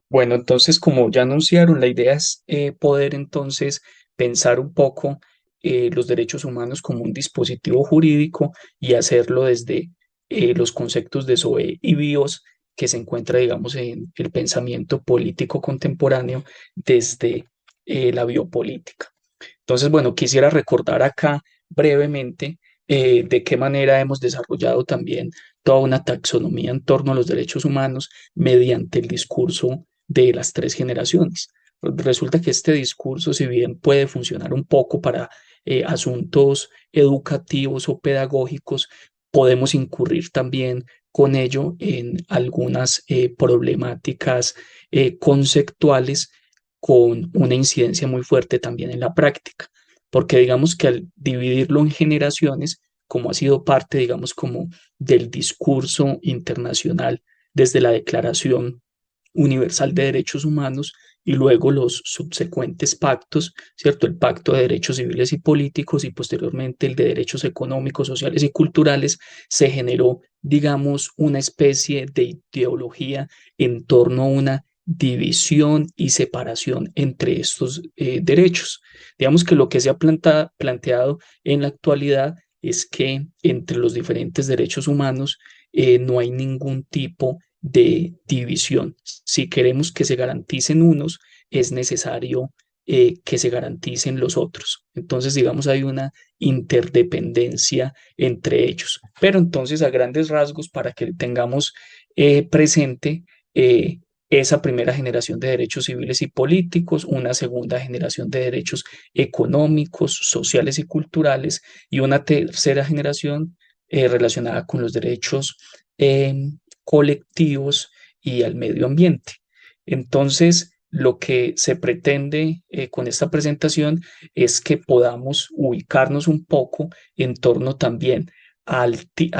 Bueno, entonces, como ya anunciaron, la idea es poder entonces pensar un poco los derechos humanos como un dispositivo jurídico y hacerlo desde los conceptos de SOE y BIOS que se encuentra, digamos, en el pensamiento político contemporáneo desde la biopolítica. Entonces, bueno, quisiera recordar acá brevemente de qué manera hemos desarrollado también toda una taxonomía en torno a los derechos humanos mediante el discurso de las tres generaciones. Resulta que este discurso, si bien puede funcionar un poco para asuntos educativos o pedagógicos, podemos incurrir también con ello en algunas problemáticas conceptuales con una incidencia muy fuerte también en la práctica, porque digamos que al dividirlo en generaciones, como ha sido parte, digamos, como del discurso internacional desde la Declaración Universal de Derechos Humanos y luego los subsecuentes pactos, ¿cierto? El Pacto de Derechos Civiles y Políticos y posteriormente el de Derechos Económicos, Sociales y Culturales, se generó, digamos, una especie de ideología en torno a una división y separación entre estos derechos. Digamos que lo que se ha planteado en la actualidad es que entre los diferentes derechos humanos no hay ningún tipo de división. Si queremos que se garanticen unos, es necesario que se garanticen los otros. Entonces, digamos, hay una interdependencia entre ellos. Pero entonces, a grandes rasgos, para que tengamos presente esa primera generación de derechos civiles y políticos, una segunda generación de derechos económicos, sociales y culturales, y una tercera generación relacionada con los derechos eh, colectivos y al medio ambiente. Entonces, lo que se pretende con esta presentación es que podamos ubicarnos un poco en torno también a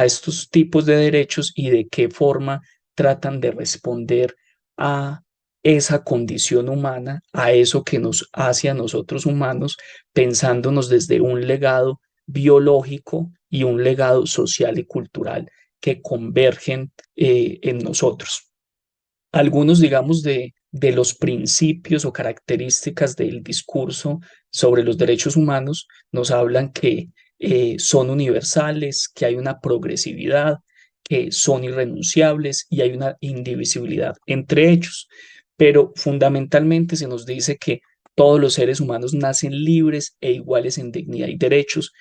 estos tipos de derechos y de qué forma tratan de responder a esa condición humana, a eso que nos hace a nosotros humanos, pensándonos desde un legado biológico y un legado social y cultural que convergen en nosotros. Algunos, digamos, de los principios o características del discurso sobre los derechos humanos nos hablan que son universales, que hay una progresividad, que son irrenunciables y hay una indivisibilidad entre ellos. Pero fundamentalmente se nos dice que todos los seres humanos nacen libres e iguales en dignidad y derechos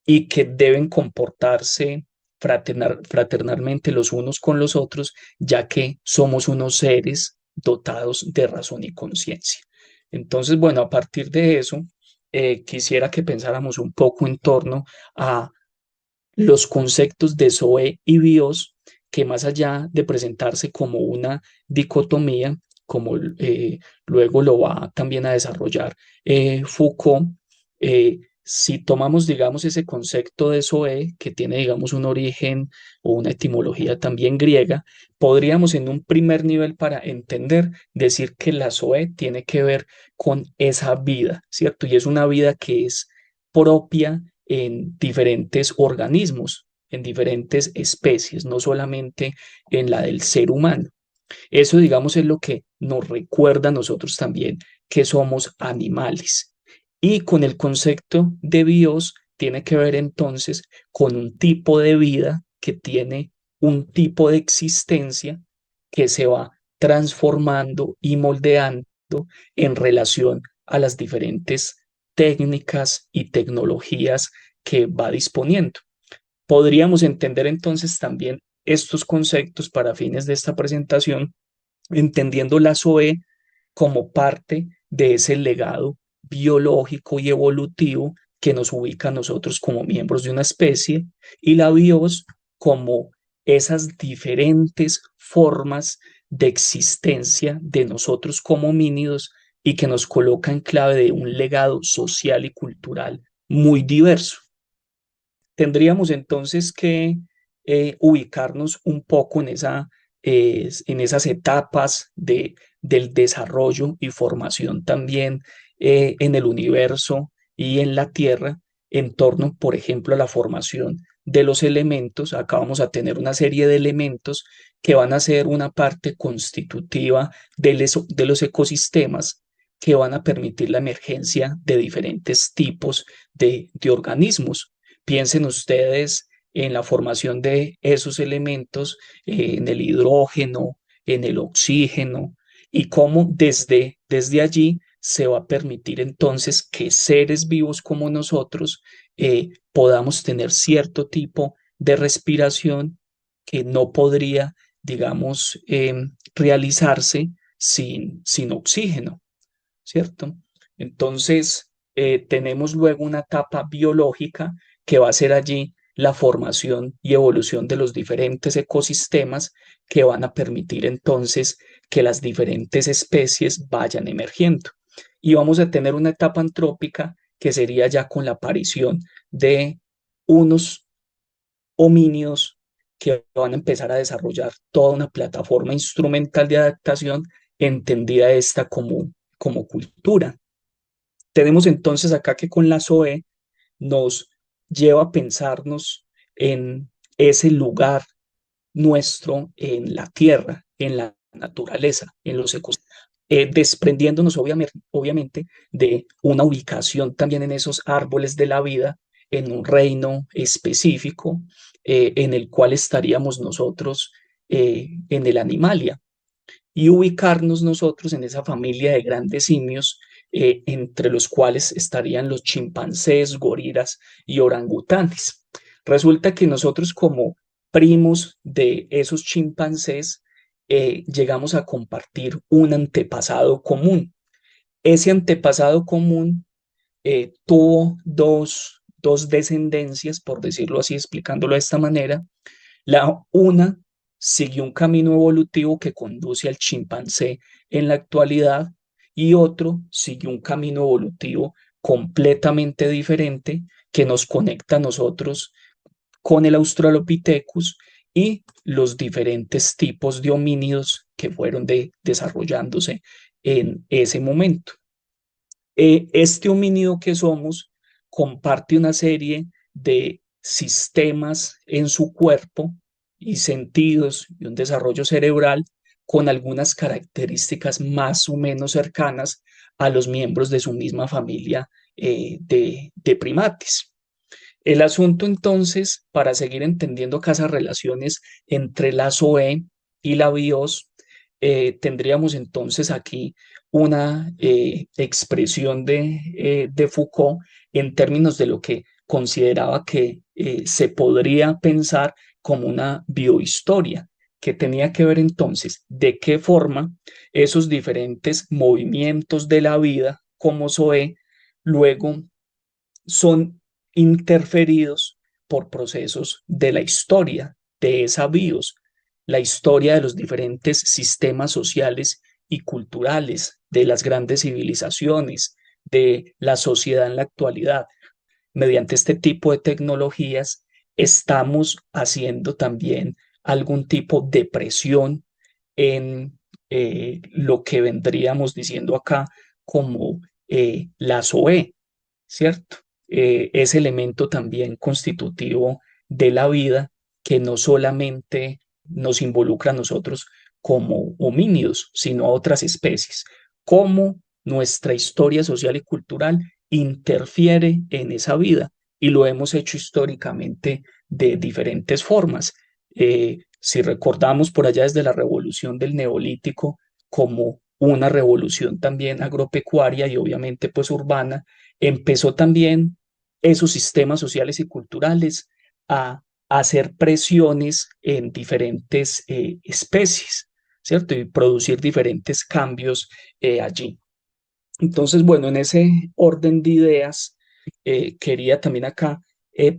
y que deben comportarse fraternalmente los unos con los otros, ya que somos unos seres dotados de razón y conciencia. Entonces, bueno, a partir de eso, quisiera que pensáramos un poco en torno a los conceptos de Zoe y Bios, que más allá de presentarse como una dicotomía, como luego lo va también a desarrollar Foucault, si tomamos, digamos, ese concepto de Zoe, que tiene, digamos, un origen o una etimología también griega, podríamos en un primer nivel para entender decir que la Zoe tiene que ver con esa vida, ¿cierto? Y es una vida que es propia en diferentes organismos, en diferentes especies, no solamente en la del ser humano. Eso, digamos, es lo que nos recuerda a nosotros también que somos animales. Y con el concepto de bios tiene que ver entonces con un tipo de vida que tiene un tipo de existencia que se va transformando y moldeando en relación a las diferentes técnicas y tecnologías que va disponiendo. Podríamos entender entonces también estos conceptos para fines de esta presentación, entendiendo la SOE como parte de ese legado biológico y evolutivo que nos ubica a nosotros como miembros de una especie y la BIOS como esas diferentes formas de existencia de nosotros como homínidos y que nos coloca en clave de un legado social y cultural muy diverso. Tendríamos entonces que ubicarnos un poco en esas etapas del desarrollo y formación también en el universo y en la Tierra en torno, por ejemplo, a la formación de los elementos. Acá vamos a tener una serie de elementos que van a ser una parte constitutiva de los ecosistemas que van a permitir la emergencia de diferentes tipos de organismos. Piensen ustedes en la formación de esos elementos, en el hidrógeno, en el oxígeno, y cómo desde allí se va a permitir entonces que seres vivos como nosotros podamos tener cierto tipo de respiración que no podría, digamos, realizarse sin oxígeno, ¿cierto? Entonces, tenemos luego una etapa biológica que va a ser allí la formación y evolución de los diferentes ecosistemas que van a permitir entonces que las diferentes especies vayan emergiendo. Y vamos a tener una etapa antrópica que sería ya con la aparición de unos homínidos que van a empezar a desarrollar toda una plataforma instrumental de adaptación, entendida esta como cultura. Tenemos entonces acá que con la SOE nos lleva a pensarnos en ese lugar nuestro en la tierra, en la naturaleza, en los ecosistemas, desprendiéndonos obviamente de una ubicación también en esos árboles de la vida, en un reino específico en el cual estaríamos nosotros en el animalia, y ubicarnos nosotros en esa familia de grandes simios, entre los cuales estarían los chimpancés, gorilas y orangutanes. Resulta que nosotros como primos de esos chimpancés llegamos a compartir un antepasado común. Ese antepasado común tuvo dos descendencias, por decirlo así, explicándolo de esta manera. La una siguió un camino evolutivo que conduce al chimpancé en la actualidad, y otro siguió un camino evolutivo completamente diferente que nos conecta a nosotros con el Australopithecus y los diferentes tipos de homínidos que fueron desarrollándose en ese momento. Este homínido que somos comparte una serie de sistemas en su cuerpo y sentidos y un desarrollo cerebral con algunas características más o menos cercanas a los miembros de su misma familia de primates. El asunto entonces, para seguir entendiendo acá esas relaciones entre la SOE y la BIOS, tendríamos entonces aquí una expresión de Foucault en términos de lo que consideraba que se podría pensar como una biohistoria, que tenía que ver entonces de qué forma esos diferentes movimientos de la vida como SOE luego son interferidos por procesos de la historia de esa BIOS, la historia de los diferentes sistemas sociales y culturales de las grandes civilizaciones, de la sociedad en la actualidad. Mediante este tipo de tecnologías estamos haciendo también algún tipo de presión en lo que vendríamos diciendo acá como la SOE, ¿cierto? Ese elemento también constitutivo de la vida que no solamente nos involucra a nosotros como homínidos, sino a otras especies. Cómo nuestra historia social y cultural interfiere en esa vida, y lo hemos hecho históricamente de diferentes formas. Si recordamos por allá desde la revolución del Neolítico como una revolución también agropecuaria y obviamente pues urbana, empezó también esos sistemas sociales y culturales a hacer presiones en diferentes especies, ¿cierto? Y producir diferentes cambios allí. Entonces, bueno, en ese orden de ideas, quería también acá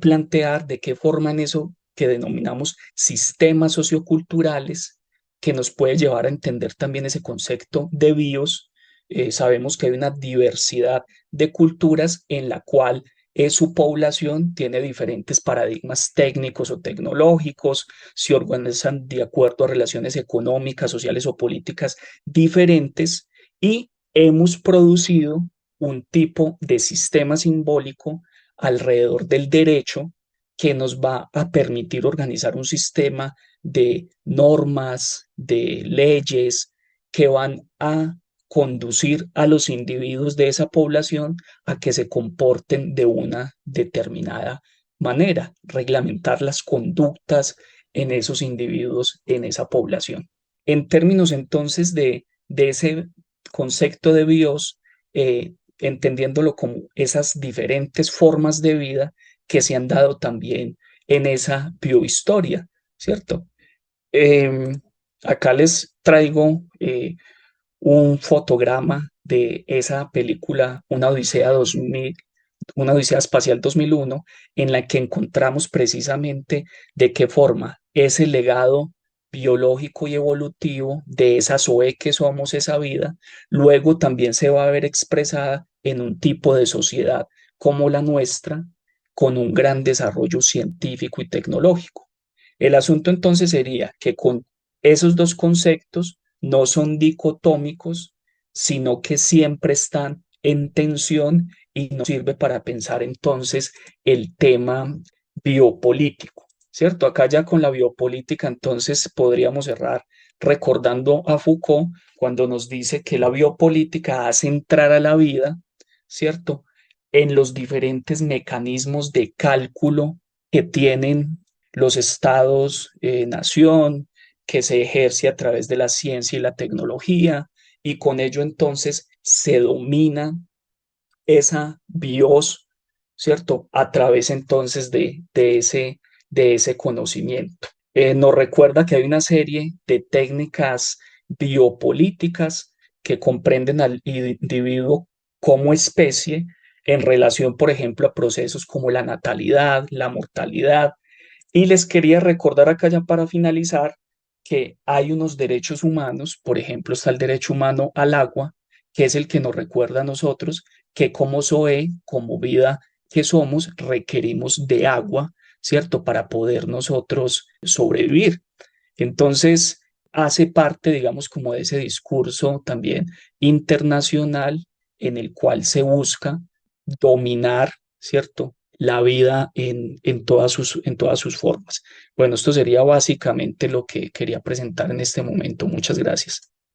plantear de qué forma en eso que denominamos sistemas socioculturales, que nos puede llevar a entender también ese concepto de bios. Sabemos que hay una diversidad de culturas en la cual su población tiene diferentes paradigmas técnicos o tecnológicos, se organizan de acuerdo a relaciones económicas, sociales o políticas diferentes, y hemos producido un tipo de sistema simbólico alrededor del derecho que nos va a permitir organizar un sistema de normas, de leyes que van a conducir a los individuos de esa población a que se comporten de una determinada manera, reglamentar las conductas en esos individuos, en esa población. En términos entonces de ese concepto de BIOS, entendiéndolo como esas diferentes formas de vida que se han dado también en esa biohistoria, ¿cierto? Em, Acá les traigo un fotograma de esa película, Una Odisea Espacial 2001, en la que encontramos precisamente de qué forma ese legado biológico y evolutivo de esa Zoe que somos, esa vida, luego también se va a ver expresada en un tipo de sociedad como la nuestra, con un gran desarrollo científico y tecnológico. El asunto entonces sería que con esos dos conceptos no son dicotómicos, sino que siempre están en tensión y nos sirve para pensar entonces el tema biopolítico, ¿cierto? Acá ya con la biopolítica entonces podríamos cerrar recordando a Foucault cuando nos dice que la biopolítica hace entrar a la vida, ¿cierto? En los diferentes mecanismos de cálculo que tienen los estados, nación, que se ejerce a través de la ciencia y la tecnología, y con ello entonces se domina esa bios, ¿cierto? A través entonces de ese conocimiento. Nos recuerda que hay una serie de técnicas biopolíticas que comprenden al individuo como especie en relación, por ejemplo, a procesos como la natalidad, la mortalidad, y les quería recordar acá ya para finalizar que hay unos derechos humanos, por ejemplo, está el derecho humano al agua, que es el que nos recuerda a nosotros que como SOE, como vida que somos, requerimos de agua, ¿cierto? Para poder nosotros sobrevivir. Entonces, hace parte, digamos, como de ese discurso también internacional en el cual se busca dominar, ¿cierto? La vida en todas sus formas. Bueno, esto sería básicamente lo que quería presentar en este momento. Muchas gracias.